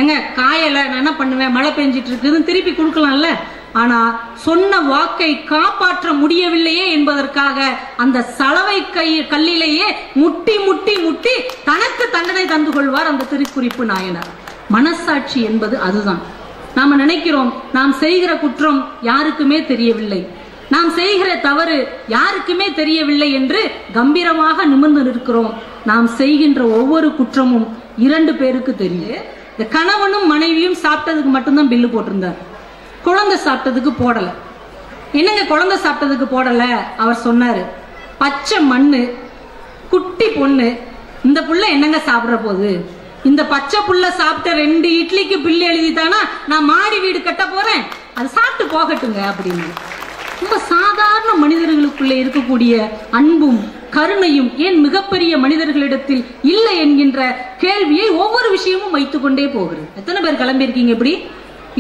எங்க காயல நான் என்ன பண்ணுவேன், மழை பெஞ்சிட்டு இருக்குதுன்னு திருப்பி கொடுக்கலாம்ல. ஆனா சொன்ன வாக்கை காப்பாற்ற முடியவில்லையே என்பதற்காக அந்த சலவை கல்லிலேயே முட்டி முட்டி முட்டி தனக்கு தண்டனை தந்து கொள்வார் அந்த திருக்குறிப்பு நாயனார். மனசாட்சி என்பது அதுதான். நாம நினைக்கிறோம் நாம் செய்கிற குற்றம் யாருக்குமே தெரியவில்லை, நாம் செய்கிற தவறு யாருக்குமே தெரியவில்லை என்று கம்பீரமாக நிமிர்ந்து நிற்கிறோம். நாம் செய்கின்ற ஒவ்வொரு குற்றமும் 2 பேருக்கு தெரியும். இந்த கணவனும் மனைவியும் சாப்பிட்டதுக்கு மட்டும்தான் பில்லு போட்டிருந்தார், குழந்தை சாப்பிட்டதுக்கு போடல. என்னங்க குழந்தை சாப்பிட்டதுக்கு போடல? அவர் சொன்னாரு, பச்சை மண்ணு, குட்டி பொண்ணு, இந்த புள்ள என்னங்க சாப்பிட போகுது, இந்த பச்சை புள்ள சாப்பிட்ட 2 இட்லிக்கு பில்லு எழுதித்தானா நான் மாடி வீடு கட்ட போறேன், அது சாப்பிட்டு போகட்டுங்க அப்படின்னு. ரொம்ப சாதாரண மனிதர்களுக்குள்ளே இருக்கக்கூடிய அன்பும் கருணையும் ஏன் மிகப்பெரிய மனிதர்களிடத்தில் இல்லை என்கின்ற கேள்வியை ஒவ்வொரு விஷயமும் வைத்துக் கொண்டே போகிறது. எத்தனை பேர் கிளம்பி இருக்கீங்க? இப்படி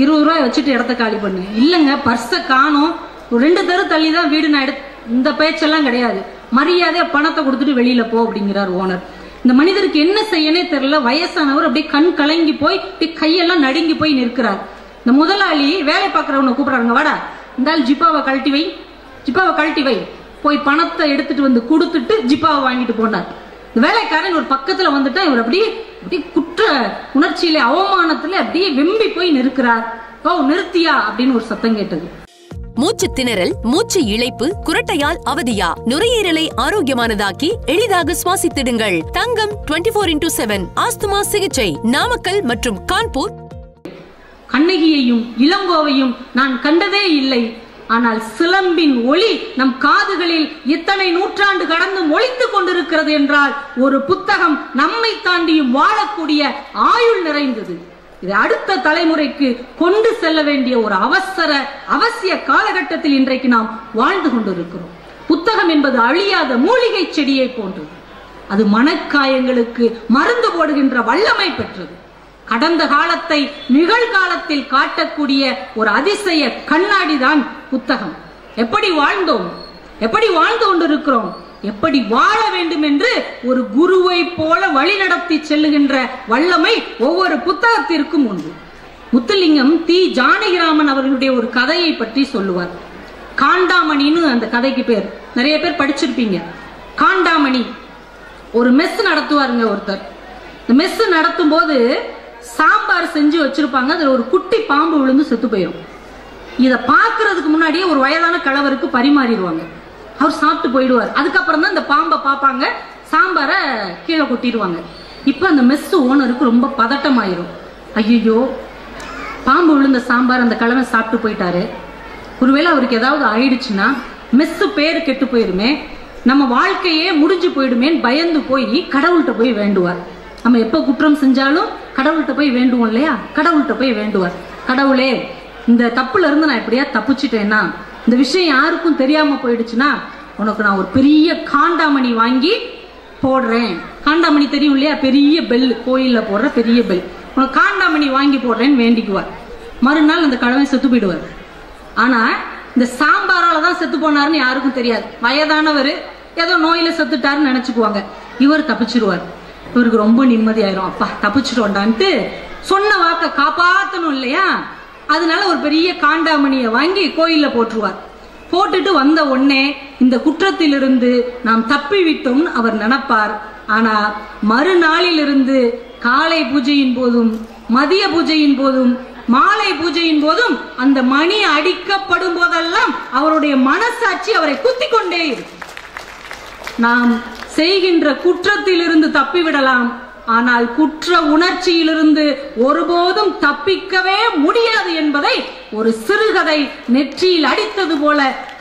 20 ரூபாய் வச்சுட்டு இடத்த காலி பண்ணு. இல்லங்க பர்ஸை காணோம், ஒரு 2 தெரு தள்ளி தான் வீடு, நான் இந்த பேச்செல்லாம் கிடையாது, மரியாதையா பணத்தை கொடுத்துட்டு வெளியில போ அப்படிங்கிறார் ஓனர். இந்த மனிதருக்கு என்ன செய்யனே தெரியல. வயசானவர் அப்படியே கண் கலங்கி போய் கையெல்லாம் நடுங்கி போய் நிற்கிறார். இந்த முதலாளி வேலை பார்க்கறவனை கூப்பிடுறாங்க, வாடா இந்த ஜிப்பாவை கழட்டி வை, ஜிப்பாவை கழட்டி வை, போய் பணத்தை எடுத்துட்டு வந்து கொடுத்துட்டு ஜிப்பாவை வாங்கிட்டு போனார். இந்த வேலைக்காரன் ஒரு பக்கத்துல வந்துட்டா இவர் அப்படியே குற்ற உணர்ச்சியிலே அவமானத்துல அப்படியே வெம்பி போய் நிற்கிறார். ஓ நிறுத்தியா அப்படின்னு ஒரு சத்தம் கேட்டது. மூச்சு திணறல், மூச்சு இழைப்பு, குரட்டையால் அவதியா? நுரையீரலை ஆரோக்கியமானதாக்கி எளிதாக சுவாசித்திடுங்கள். தங்கம் 24x7 ஆஸ்துமா சிகிச்சை நாமக்கல் மற்றும் கான்பூர். கண்ணகியையும் இளங்கோவையும் நான் கண்டதே இல்லை, ஆனால் சிலம்பின் ஒளி நம் காதுகளில் இத்தனை நூற்றாண்டு கடந்து ஒலித்துக் கொண்டிருக்கிறது என்றால் ஒரு புத்தகம் நம்மை தாண்டியும் வாழக்கூடிய ஆயுள் நிறைந்தது. இதை அடுத்த தலைமுறைக்கு கொண்டு செல்ல வேண்டிய ஒரு அவசிய காலகட்டத்தில் இன்றைக்கு நாம் வாழ்ந்து கொண்டிருக்கிறோம். புத்தகம் என்பது அழியாத மூலிகை செடியை போன்றது. அது மனக்காயங்களுக்கு மருந்து போடுகின்ற வல்லமை பெற்றது. கடந்த காலத்தை நிகழ்காலத்தில் காட்டக்கூடிய ஒரு அதிசய கண்ணாடி தான் புத்தகம். எப்படி வாழ்ந்தோம், எப்படி வாழ்ந்து கொண்டிருக்கிறோம், எப்படி வாழ வேண்டும் என்று ஒரு குருவை போல வழிநடத்தி செல்லுகின்ற வல்லமை ஒவ்வொரு புத்தகத்திற்கும் உண்டு. முத்துலிங்கம் தி ஜானகிராமன் அவர்களுடைய ஒரு கதையை பற்றி சொல்லுவார். காண்டாமணின்னு அந்த கதைக்கு பேர். நிறைய பேர் படிச்சிருப்பீங்க. காண்டாமணி ஒரு மெஸ் நடத்துவாருங்க ஒருத்தர். இந்த மெஸ் நடத்தும் போது சாம்பார் செஞ்சு வச்சிருப்பாங்க, அதுல ஒரு குட்டி பாம்பு விழுந்து செத்து போயிடும். இத பாக்குறதுக்கு முன்னாடியே ஒரு வயதான கிழவருக்கு பரிமாறிடுவாங்க. அவர் சாப்பிட்டு போயிடுவார். அதுக்கப்புறம் தான் இந்த பாம்பை பார்ப்பாங்க, சாம்பாரை கீழே கொட்டிடுவாங்க. இப்ப அந்த மெஸ் ஓனருக்கு ரொம்ப பதட்டமாயிரும். ஐயோ பாம்பு விழுந்த சாம்பார் அந்த கிழமை சாப்பிட்டு போயிட்டாரு, ஒருவேளை அவருக்கு ஏதாவது ஆயிடுச்சுன்னா மெஸ் பேரு கெட்டு போயிருமே, நம்ம வாழ்க்கையே முடிஞ்சு போயிடுமேன்னு பயந்து போய் கடவுள்கிட்ட போய் வேண்டுவார். நம்ம எப்ப குற்றம் செஞ்சாலும் கடவுள்கிட்ட போய் வேண்டுவோம் இல்லையா? கடவுள்கிட்ட போய் வேண்டுவார், கடவுளே இந்த தப்புல இருந்து நான் எப்படியா தப்பிச்சுட்டேன்னா, இந்த விஷயம் யாருக்கும் தெரியாம போயிடுச்சுன்னா உனக்கு நான் ஒரு பெரிய காண்டாமணி வாங்கி போடுறேன். காண்டாமணி தெரியும் இல்லையா? பெரிய பெல், கோயில்ல போடுற பெரிய பெல். உனக்கு காண்டாமணி வாங்கி போடுறேன்னு வேண்டிக்குவார். மறுநாள் அந்த கடவுளை செத்து போயிடுவார். ஆனா இந்த சாம்பாரால தான் செத்து போனாருன்னு யாருக்கும் தெரியாது. வயதானவர் ஏதோ நோயில செத்துட்டாருன்னு நினைச்சுக்குவாங்க. இவர் தப்பிச்சிருவார். இவருக்கு ரொம்ப நிம்மதியாயிரும், அப்பா தப்பிச்சிட்டோண்டான்ட்டு. சொன்ன வாக்க காப்பாத்தணும் இல்லையா? அதனால ஒரு பெரிய காண்டாமணியை வாங்கி கோயில்ல போட்டுருவார். போட்டுட்டு வந்த உடனே இந்த குற்றத்திலிருந்து நாம் தப்பி விட்டோம்னு அவர் நினைப்பார். ஆனா மறுநாளிலிருந்து காலை பூஜையின் போதும் மதிய பூஜையின் போதும் மாலை பூஜையின் போதும் அந்த மணி அடிக்கப்படும் போதெல்லாம் அவருடைய மனசாட்சி அவரை குத்திக் கொண்டே இருக்கும். நாம் செய்கின்ற குற்றத்திலிருந்து தப்பிவிடலாம், ஆனால் குற்ற உணர்ச்சியிலிருந்து ஒருபோதும் தப்பிக்கவே முடியாது என்பதை ஒரு சிறுகதை நெற்றியில் அடித்தது போல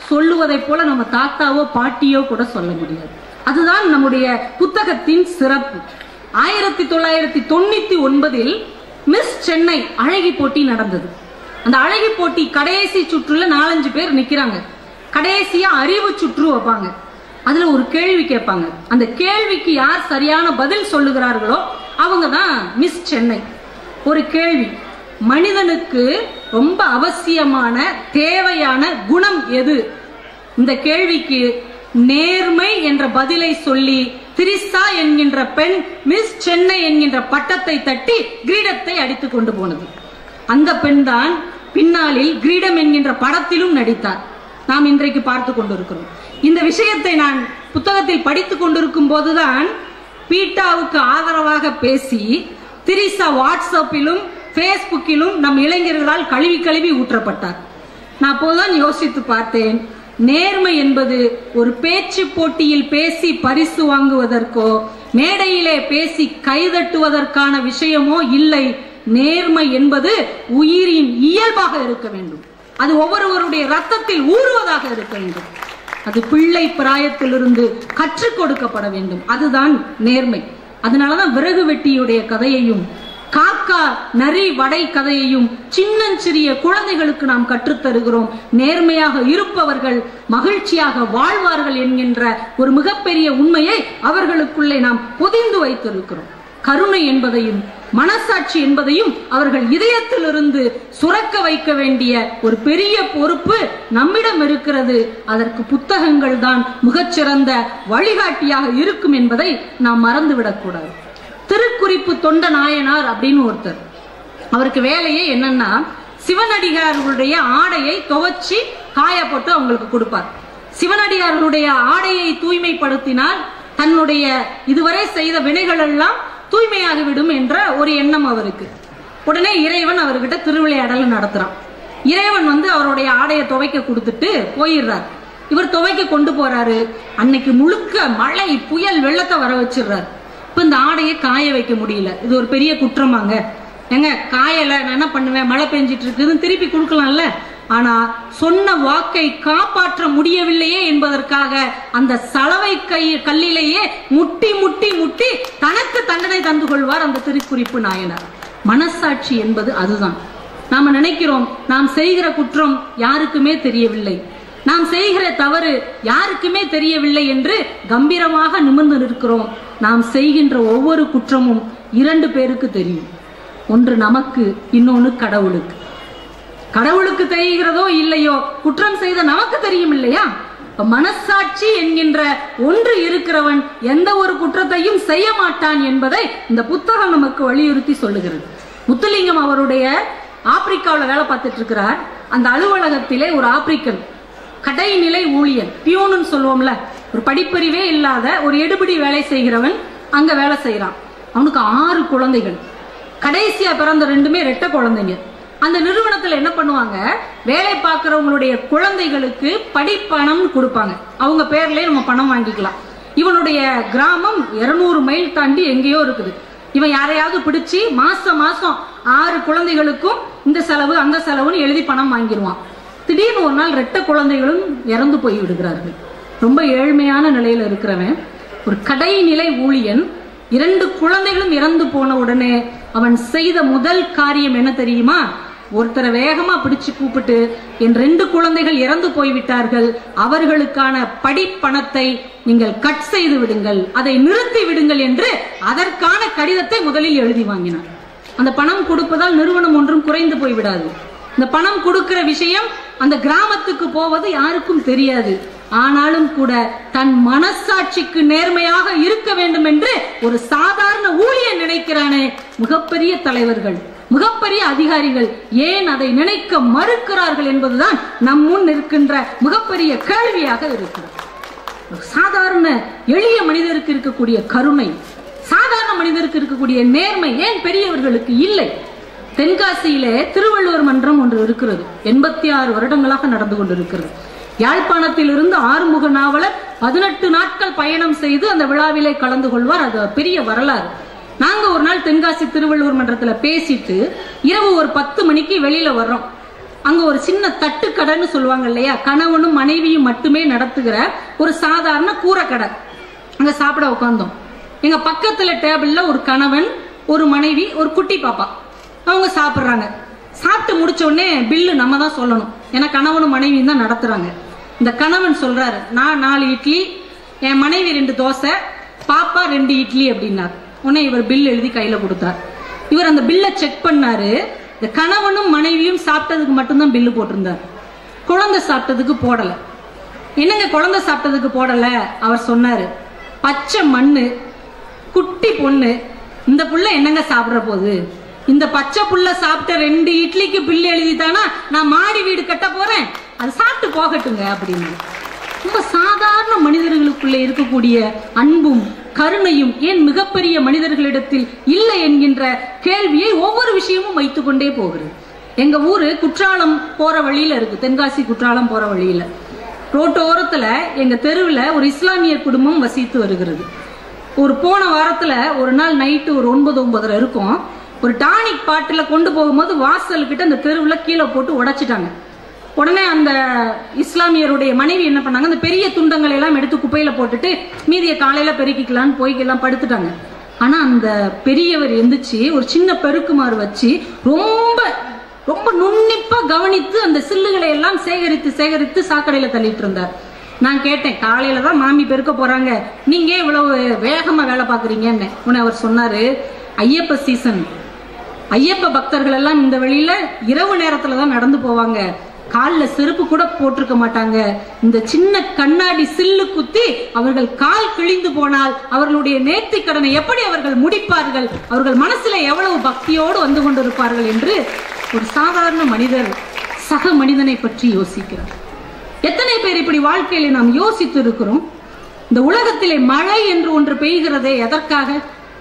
சொல்லுவதை போல நம்ம தாத்தாவோ பாட்டியோ கூட சொல்ல முடியாது. அதுதான் நம்முடைய புத்தகத்தின் சிறப்பு. 1999 மிஸ் சென்னை அழகி போட்டி நடந்தது. அந்த அழகி போட்டி கடைசி சுற்றுல 4-5 பேர் நிக்கிறாங்க. கடைசியா அறிவு சுற்று வைப்பாங்க. அதுல ஒரு கேள்வி கேட்பாங்க. அந்த கேள்விக்கு யார் சரியான பதில் சொல்லுகிறார்களோ அவங்க தான் மிஸ் சென்னை. ஒரு கேள்வி, மனிதனுக்கு ரொம்ப அவசியமான தேவையான குணம் எது? இந்த கேள்விக்கு நேர்மை என்ற பதிலை சொல்லி திரிசா என்கின்ற பெண் மிஸ் சென்னை என்கின்ற பட்டத்தை தட்டி கிரீடத்தை அடித்துக் கொண்டு போனது. அந்த பெண் தான் பின்னாளில் கிரீடம் என்கின்ற படத்திலும் நடித்தார். நாம் இன்றைக்கு பார்த்து கொண்டிருக்கிறோம். இந்த விஷயத்தை நான் புத்தகத்தில் படித்துக் கொண்டிருக்கும் போதுதான் பீட்டாவுக்கு ஆதரவாக பேசி திரிசா வாட்ஸ்அப்பிலும் பேஸ்புக்கிலும் நம் இளைஞர்களால் கழுவி கழுவி ஊற்றப்பட்டார். நான் அப்போதான் யோசித்து பார்த்தேன், நேர்மை என்பது ஒரு பேச்சு போட்டியில் பேசி பரிசு வாங்குவதற்கோ மேடையிலே பேசி கைதட்டுவதற்கான விஷயமோ இல்லை. நேர்மை என்பது உயிரின் இயல்பாக இருக்க வேண்டும். அது ஒவ்வொருவருடைய ரத்தத்தில் ஊறுவதாக இருக்க வேண்டும். அது பிள்ளை பிராயத்திலிருந்து கற்றுக் கொடுக்கப்பட வேண்டும். அதுதான் நேர்மை. அதனாலதான் விறகு வெட்டியுடைய கதையையும் காக்கா நரி வடை கதையையும் சின்னஞ்சிறிய குழந்தைகளுக்கு நாம் கற்றுத்தருகிறோம். நேர்மையாக இருப்பவர்கள் மகிழ்ச்சியாக வாழ்வார்கள் என்கின்ற ஒரு மிகப்பெரிய உண்மையை அவர்களுக்குள்ளே நாம் பொதிந்து வைத்திருக்கிறோம். கருணை என்பதையும் மனசாட்சி என்பதையும் அவர்கள் இதயத்திலிருந்து சுரக்க வைக்க வேண்டிய ஒரு பெரிய பொறுப்பு நம்மிடம் இருக்கிறது. அதற்கு புத்தகங்கள் தான் மிகச்சிறந்த வழிகாட்டியாக இருக்கும் என்பதை நாம் மறந்துவிடக்கூடாது. திருக்குறிப்பு தொண்ட நாயனார் அப்படின்னு ஒருத்தர், அவருக்கு வேலையே என்னன்னா சிவனடியார்களுடைய ஆடையை துவைச்சி காய போட்டு அவங்களுக்கு கொடுப்பார். சிவனடியார்களுடைய ஆடையை தூய்மைப்படுத்தினால் தன்னுடைய இதுவரை செய்த வினைகள் எல்லாம் தூய்மையாகிவிடும் என்ற ஒரு எண்ணம் அவருக்கு. உடனே இறைவன் அவர்கிட்ட திருவிளையாடல் நடத்துறான். இறைவன் அவருடைய ஆடையை துவைக்க கொடுத்துட்டு போயிடுறார். இவர் துவைக்க கொண்டு போறாரு. அன்னைக்கு முழுக்க மழை புயல் வெள்ளத்தை வர வச்சிடுறாரு. இப்ப இந்த ஆடையை காய வைக்க முடியல. இது ஒரு பெரிய குற்றமாங்க. எங்க காயல நான் என்ன பண்ணுவேன், மழை பெஞ்சிட்டு இருக்குதுன்னு திருப்பி கொடுக்கலாம்ல. ஆனா சொன்ன வாக்கை காப்பாற்ற முடியவில்லையே என்பதற்காக அந்த சலவை கல்லிலேயே முட்டி முட்டி முட்டி தனக்கு தண்டனை தந்து கொள்வார் அந்த திருக்குறிப்பு நாயனார். மனசாட்சி என்பது அதுதான். நாம நினைக்கிறோம் நாம் செய்கிற குற்றம் யாருக்குமே தெரியவில்லை, நாம் செய்கிற தவறு யாருக்குமே தெரியவில்லை என்று கம்பீரமாக நிமிர்ந்து நிற்கிறோம். நாம் செய்கின்ற ஒவ்வொரு குற்றமும் 2 பேருக்கு தெரியும். ஒன்று நமக்கு, இன்னொன்னு கடவுளுக்கு. கடவுளுக்கு தெரிகிறதோ இல்லையோ, குற்றம் செய்த நமக்கு தெரியும் இல்லையா? மனசாட்சி என்கின்ற ஒன்று இருக்கிறவன் எந்த ஒரு குற்றத்தையும் செய்ய மாட்டான் என்பதை இந்த புத்தகம் நமக்கு வலியுறுத்தி சொல்லுகிறது. முத்துலிங்கம் அவருடைய ஆப்பிரிக்காவில் வேலை பார்த்துட்டு இருக்கிறார். அந்த அலுவலகத்திலே ஒரு ஆப்பிரிக்கன் கடைநிலை ஊழியன், பியூன்னு சொல்லுவோம்ல, ஒரு படிப்பறிவே இல்லாத ஒரு எடுபிடி வேலை செய்கிறவன் அங்க வேலை செய்யறான். அவனுக்கு 6 குழந்தைகள். கடைசியா பிறந்த 2மே ரெட்டை குழந்தைங்க. அந்த நிறுவனத்துல என்ன பண்ணுவாங்க, வேலை பார்க்கிறவங்களுடைய குழந்தைகளுக்கு படிப்பணம் கொடுப்பாங்க. அவங்க பேர்லயே நம்ம பணம் வாங்கிக்கலாம். இவனுடைய கிராமம் 200 மைல் தாண்டி எங்கேயோ இருக்குது. இவன் யாரையாவது பிடிச்சி மாசம் 6 குழந்தைகளுக்கும் இந்த செலவு அந்த செலவுன்னு எழுதி பணம் வாங்கிடுவான். திடீர்னு ஒரு நாள் ரெட்டை குழந்தைகளும் இறந்து போய் விடுகிறார்கள். ரொம்ப ஏழ்மையான நிலையில இருக்கிறவன், ஒரு கடைநிலை ஊழியன், 2 குழந்தைகளும் இறந்து போன உடனே அவன் செய்த முதல் காரியம் என்ன தெரியுமா? ஒருத்தரை வேகமா பிடிச்சு கூப்பிட்டு, என் 2 குழந்தைகள் இறந்து போய்விட்டார்கள், அவர்களுக்கான படிப்பணத்தை நீங்கள் கட் செய்து விடுங்கள், அதை நிறுத்தி விடுங்கள் என்று அதற்கான கடிதத்தை முதலில் எழுதி வாங்கினார். அந்த பணம் கொடுப்பதால் நிறுவனம் ஒன்றும் குறைந்து போய்விடாது. இந்த பணம் கொடுக்கிற விஷயம் அந்த கிராமத்துக்கு போவது யாருக்கும் தெரியாது. ஆனாலும் கூட தன் மனசாட்சிக்கு நேர்மையாக இருக்க வேண்டும் என்று ஒரு சாதாரண ஊழியர் நினைக்கிறானே, மிகப்பெரிய தலைவர்கள், மிகப்பெரிய அதிகாரிகள் ஏன் அதை நினைக்க மறுக்கிறார்கள் என்பதுதான் நம் முன் இருக்கின்ற மிகப்பெரிய கேள்வியாக இருக்கிறது. சாதாரண எளிய மனிதருக்கு இருக்கக்கூடிய கருணை, சாதாரண மனிதருக்கு இருக்கக்கூடிய நேர்மை ஏன் பெரியவர்களுக்கு இல்லை? தென்காசியிலே திருவள்ளுவர் மன்றம் ஒன்று இருக்கிறது. 86 வருடங்களாக நடந்து கொண்டிருக்கிறது. யாழ்ப்பாணத்திலிருந்து ஆறுமுக நாவலர் 18 நாட்கள் பயணம் செய்து அந்த விழாவிலே கலந்து கொள்வார். அது பெரிய வரலாறு. நாங்க ஒரு நாள் தென்காசி திருவள்ளுவர் மன்றத்துல பேசிட்டு இரவு ஒரு 10 மணிக்கு வெளியில வர்றோம். அங்க ஒரு சின்ன தட்டுக்கடைன்னு சொல்லுவாங்க இல்லையா, கணவனும் மனைவியும் மட்டுமே நடத்துகிற ஒரு சாதாரண கூரைக்கடை. அங்க சாப்பிட உட்கார்ந்தோம். எங்க பக்கத்துல டேபிள்ல ஒரு கணவன், ஒரு மனைவி, ஒரு குட்டி பாப்பா, அவங்க சாப்பிடுறாங்க. சாப்பிட்டு முடிச்ச உடனே பில்லு நம்ம தான் சொல்லணும், ஏன்னா கணவனும் மனைவியும் தான் நடத்துறாங்க. இந்த கணவன் சொல்றாரு, நான் 4 இட்லி, என் மனைவி 2 தோசை, பாப்பா 2 இட்லி அப்படின்னார். உடனே இவர் பில் எழுதி கையில கொடுத்தார். இவர் அந்த பில்லை செக் பண்ணாரு. இந்த கணவனும் மனைவியும் சாப்பிட்டதுக்கு மட்டும்தான் பில்லு போட்டிருந்தார், குழந்தை சாப்பிட்டதுக்கு போடல. என்னங்க குழந்தை சாப்பிட்டதுக்கு போடல? அவர் சொன்னாரு, பச்சை மண்ணு, குட்டி பொண்ணு, இந்த புள்ள என்னங்க சாப்பிடுற போது? இந்த பச்சை புள்ள சாப்பிட்ட 2 இட்லிக்கு பில்லு எழுதித்தானா நான் மாடி வீடு கட்ட போறேன், அது சாப்பிட்டு போகட்டுங்க அப்படின்னு. ரொம்ப சாதாரண மனிதர்களுக்குள்ளே இருக்கக்கூடிய அன்பும் கருணையும் ஏன் மிகப்பெரிய மனிதர்களிடத்தில் இல்லை என்கின்ற கேள்வியை ஒவ்வொரு விஷயமும் வைத்துக் கொண்டே போகிறது. எங்க ஊரு குற்றாலம் போற வழியில இருக்கு, தென்காசி குற்றாலம் போற வழியில ரோட்டோரத்துல எங்க தெருவில் ஒரு இஸ்லாமிய குடும்பம் வசித்து வருகிறது. ஒரு போன வாரத்துல ஒரு நாள் நைட்டு ஒரு 9:30 இருக்கும், ஒரு டானிக் பாட்டில கொண்டு போகும்போது வாசல் கிட்ட அந்த தெருவில் கீழே போட்டு உடைச்சிட்டாங்க. உடனே அந்த இஸ்லாமியருடைய மனைவி என்ன பண்ணாங்க, அந்த பெரிய துண்டங்களை எல்லாம் எடுத்து குப்பையில போட்டுட்டு மீதியை காலையில பெருக்கிக்கலான்னு போய்க்கெல்லாம் படுத்துட்டாங்க. ஆனா அந்த பெரியவர் எந்திரிச்சு ஒரு சின்ன பெருக்குமாறு வச்சு ரொம்ப ரொம்ப நுண்ணிப்பா கவனித்து அந்த சில்லுகளை எல்லாம் சேகரித்து சாக்கடையில தள்ளிட்டு இருந்தார். நான் கேட்டேன், காலையில தான் மாமி பெருக்க போறாங்க, நீங்க இவ்வளவு வேகமா வேலை பாக்குறீங்கன்னு. உடனே அவர் சொன்னாரு, ஐயப்ப சீசன், ஐயப்ப பக்தர்கள் எல்லாம் இந்த வழியில இரவு நேரத்துல தான் நடந்து போவாங்க, காலில் செருப்பு கூட போட்டிருக்க மாட்டாங்க, இந்த சின்ன கண்ணாடி சில்லு குத்தி அவர்கள் கால் கிழிந்து போனால் அவர்களுடைய நேர்த்தி கடனை எப்படி அவர்கள் முடிப்பார்கள், அவர்கள் மனசுல எவ்வளவு பக்தியோடு வந்து கொண்டிருப்பார்கள் என்று ஒரு சாதாரண மனிதர் சக மனிதனை பற்றி யோசிக்கிறார். எத்தனை பேர் இப்படி வாழ்க்கையில நாம் யோசித்து இருக்கிறோம்? இந்த உலகத்திலே மழை என்று ஒன்று பெய்கிறதே எதற்காக?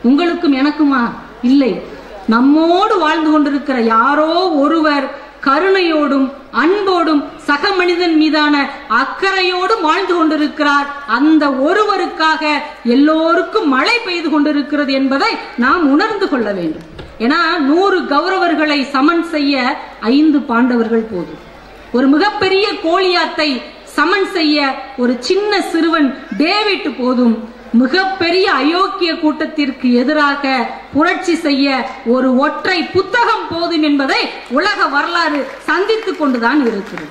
உங்களுக்கும் எனக்குமா? இல்லை, நம்மோடு வாழ்ந்து கொண்டிருக்கிற யாரோ ஒருவர் கருணையோடும் அன்போடும் சக மனிதன் மீதான அக்கறையோடும் வாழ்ந்து கொண்டிருக்கிறார். அந்த ஒருவருக்காக எல்லோருக்கும் மழை பெய்து கொண்டிருக்கிறது என்பதை நாம் உணர்ந்து கொள்ள வேண்டும். ஏன்னா 100 கௌரவர்களை சமன் செய்ய 5 பாண்டவர்கள் போதும். ஒரு மிகப்பெரிய கோலியாத்தை சமன் செய்ய ஒரு சின்ன சிறுவன் டேவிட் போதும். மிகப்பெரிய அயோக்கிய கூட்டத்திற்கு எதிராக புரட்சி செய்ய ஒரு ஒற்றை புத்தகம் போதும் என்பதை உலக வரலாறு சந்தித்துக் கொண்டுதான் இருக்கிறது.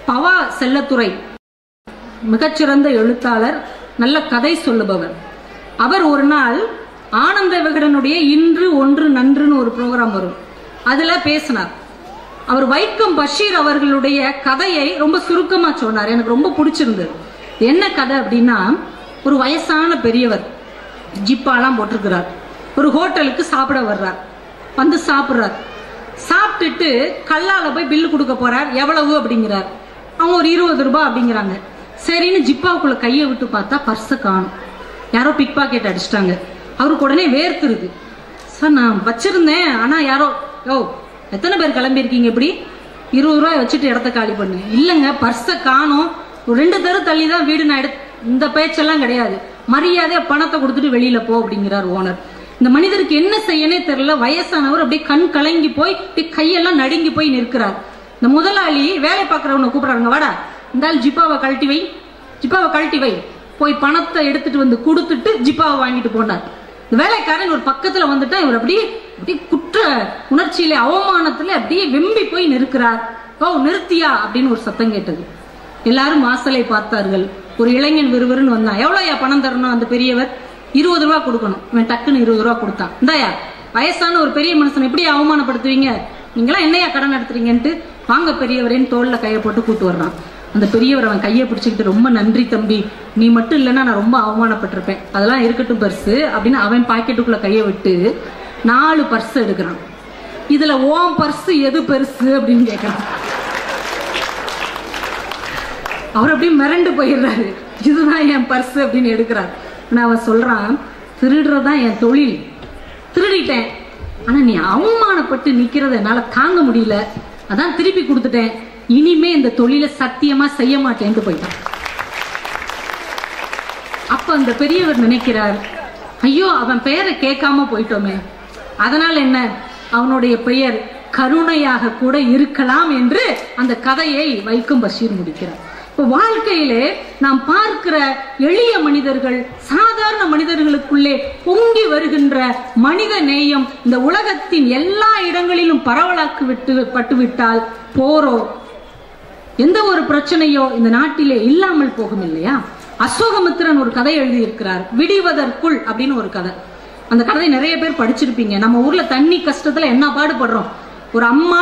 பவா செல்லத்துறை மிகச்சிறந்த எழுத்தாளர், நல்ல கதை சொல்லுபவர். அவர் ஒரு நாள் ஆனந்த விகடனுடைய இன்று ஒன்று நன்றுன்னு ஒரு ப்ரோக்ராம் வரும், அதுல பேசினார். அவர் வைக்கம் பஷீர் அவர்களுடைய கதையை ரொம்ப சுருக்கமா சொன்னார், எனக்கு ரொம்ப பிடிச்சிருந்தது. என்ன கதை அப்படின்னா, ஒரு வயசான பெரியவர் ஜிப்பாலாம் போட்டிருக்கிறார், ஒரு ஹோட்டலுக்கு சாப்பிட வர்றார், வந்து சாப்பிட்றார். சாப்பிட்டுட்டு கல்லால போய் பில்லு கொடுக்க போறார். எவ்வளவு அப்படிங்கிறார். அவங்க ஒரு 20 ரூபாய் அப்படிங்கிறாங்க. சரின்னு ஜிப்பாவுக்குள்ள கையை விட்டு பார்த்தா பர்ஸை காணும், யாரோ பிக் பாக்கெட் அடிச்சிட்டாங்க. அவருக்கு உடனே வேர்த்துருது. சார் நான் வச்சிருந்தேன், ஆனா யாரோ, யோ எத்தனை பேர் கிளம்பியிருக்கீங்க, இப்படி 20 ரூபாய் வச்சுட்டு இடத்த காலி பண்ணு. இல்லைங்க பர்ஸை காணும், ஒரு 2 தெரு தள்ளி தான் வீடு, நான் இந்த பேச்செல்லாம் கிடையாது, மரியாதையா பணத்தை கொடுத்துட்டு வெளியில போ அப்படிங்கிறார் ஓனர். இந்த மனிதருக்கு என்ன செய்யனே தெரியல, வயசானவர் அப்படியே கண் கலங்கி போய் கையெல்லாம் நடுங்கி போய் நிற்கிறார். இந்த முதலாளி வேலை பார்க்கறவனை கூப்பிடுறாங்க, வாடா இந்த ஜிப்பாவை கழட்டி வை, ஜிப்பாவை கழட்டி வை, போய் பணத்தை எடுத்துட்டு வந்து கொடுத்துட்டு ஜிப்பாவை வாங்கிட்டு போனார். இந்த வேலைக்காரன் ஒரு பக்கத்துல வந்துட்டா இவர் அப்படியே குற்ற உணர்ச்சியில அவமானத்துல அப்படியே வெம்பி போய் நிற்கிறார். ஓ நிறுத்தியா அப்படின்னு ஒரு சத்தம் கேட்டது. எல்லாரும் வாசலை பார்த்தார்கள். ஒரு இளைஞன் விறுவிறுன்னு வந்தான். எவ்வளோயா பணம் தரணும்? அந்த பெரியவர் 20 ரூபா கொடுக்கணும். இவன் டக்குன்னு 20 ரூபா கொடுத்தான். இந்தாயா, வயசான ஒரு பெரிய மனுஷன் எப்படி அவமானப்படுத்துவீங்க, நீங்களா என்னையா கடன் எடுத்துறீங்கன்ட்டு, வாங்க பெரியவரேன்னு தோல்ல கையை போட்டு கூட்டு வர்றான். அந்த பெரியவர் அவன் கையை பிடிச்சிக்கிட்டு, ரொம்ப நன்றி தம்பி, நீ மட்டும் இல்லைன்னா நான் ரொம்ப அவமானப்பட்டிருப்பேன், அதெல்லாம் இருக்கட்டும் பர்ஸு அப்படின்னு அவன் பாக்கெட்டுக்குள்ள கையை விட்டு 4 பர்ஸ் எடுக்கிறான். இதுல ஓம் பர்ஸ் எது பெருசு அப்படின்னு கேட்கறான். அவர் அப்படியே மிரண்டு போயிடுறாரு. இதுதான் என் பர்ஸ் அப்படின்னு எடுக்கிறார். அவன் சொல்றான், திருடுறதான் என் தொழில், திருடிட்டேன், ஆனா நீ அவமானப்பட்டு நிக்கிறத என்னால தாங்க முடியல, அதான் திருப்பி கொடுத்துட்டேன், இனிமே இந்த தொழிலை சத்தியமா செய்ய மாட்டேன்ட்டு போயிட்டான். அப்ப அந்த பெரியவர் நினைக்கிறார், ஐயோ அவன் பெயரை கேட்காம போயிட்டோமே, அதனால என்ன, அவனுடைய பெயர் கருணையாக கூட இருக்கலாம் என்று அந்த கதையை வைக்கம் பஷீர் முடிக்கிறார். இப்போ வாழ்க்கையிலே நாம் பார்க்கிற எளிய மனிதர்கள், சாதாரண மனிதர்களுக்குள்ளே பொங்கி வருகின்ற மனித நேயம் இந்த உலகத்தின் எல்லா இடங்களிலும் பட்டுவிட்டால் போரோ எந்த ஒரு பிரச்சனையோ இந்த நாட்டிலே இல்லாமல் போகும் இல்லையா? அசோகமித்திரன் ஒரு கதை எழுதியிருக்கிறார், விடிவதற்குள் அப்படின்னு ஒரு கதை. அந்த கதை நிறைய பேர் படிச்சிருப்பீங்க. நம்ம ஊர்ல தண்ணி கஷ்டத்துல என்ன பாடுபடுறோம். ஒரு அம்மா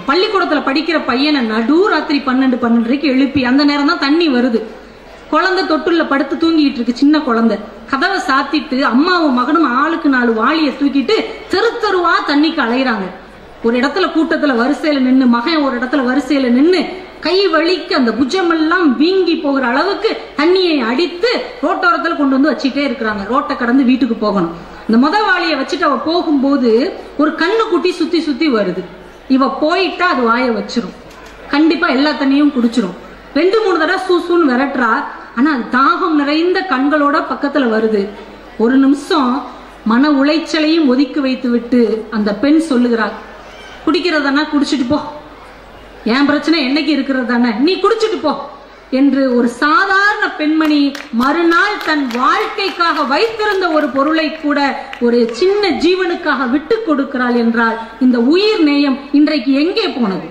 பள்ளிக்கூடத்துல படிக்கிற பையனை நடு ராத்திரி 12:30 எழுப்பி, அந்த நேரம் தான் தண்ணி வருது, குழந்தை தொட்டுல படுத்து தூங்கிட்டு இருக்கு, சின்ன குழந்தை. கதவை சாத்திட்டு அம்மாவும் மகனும் ஆளுக்கு 4 வாளியை தூக்கிட்டு தெரு தெருவா தண்ணிக்கு அலையிறாங்க. ஒரு இடத்துல கூட்டத்துல வரிசையில நின்னு, மகன் ஒரு இடத்துல வரிசையில நின்னு கை வலிக்கு அந்த புஜமெல்லாம் வீங்கி போகிற அளவுக்கு தண்ணியை அடித்து ரோட்டோரத்துல கொண்டு வந்து வச்சுட்டே இருக்கிறாங்க. ரோட்டை கடந்து வீட்டுக்கு போகணும். இந்த வாளியை வச்சுட்டு அவ போகும்போது ஒரு கண்ணு குட்டி சுத்தி சுத்தி வருது. இவ போயிட்டா அது வாயை வச்சிரும், கண்டிப்பா எல்லா தண்ணியும் குடிச்சிரும். 2-3 தடவை சூசூன்னு விரட்டுறா. ஆனா அது தாகம் நிறைந்த கண்களோட பக்கத்துல வருது. ஒரு நிமிஷம் மன உளைச்சலையும் ஒதுக்கி வைத்து விட்டு அந்த பெண் சொல்லுகிறாள், குடிக்கிறதானா குடிச்சிட்டு போ, என் பிரச்சனை என்னைக்கு இருக்கிறது தானே, நீ குடிச்சிட்டு போ என்று ஒரு சாதாரண பெண்மணி மறுநாள் தன் வாழ்க்கைக்காக வைத்திருந்த ஒரு பொருளை கூட ஒரு சின்ன ஜீவனுக்காக விட்டு கொடுக்கிறாள் என்றால் இந்த உயிர் நேயம் இன்றைக்கு எங்கே போனது?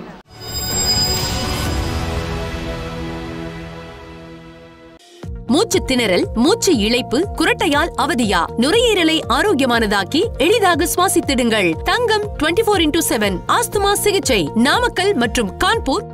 மூச்சு திணறல், மூச்சு இழைப்பு, குரட்டையால் அவதியா? நுரையீரலை ஆரோக்கியமானதாக்கி எளிதாக சுவாசித்திடுங்கள். தங்கம் 24x7 ஆஸ்துமா சிகிச்சை நாமக்கல் மற்றும் கான்பூர்.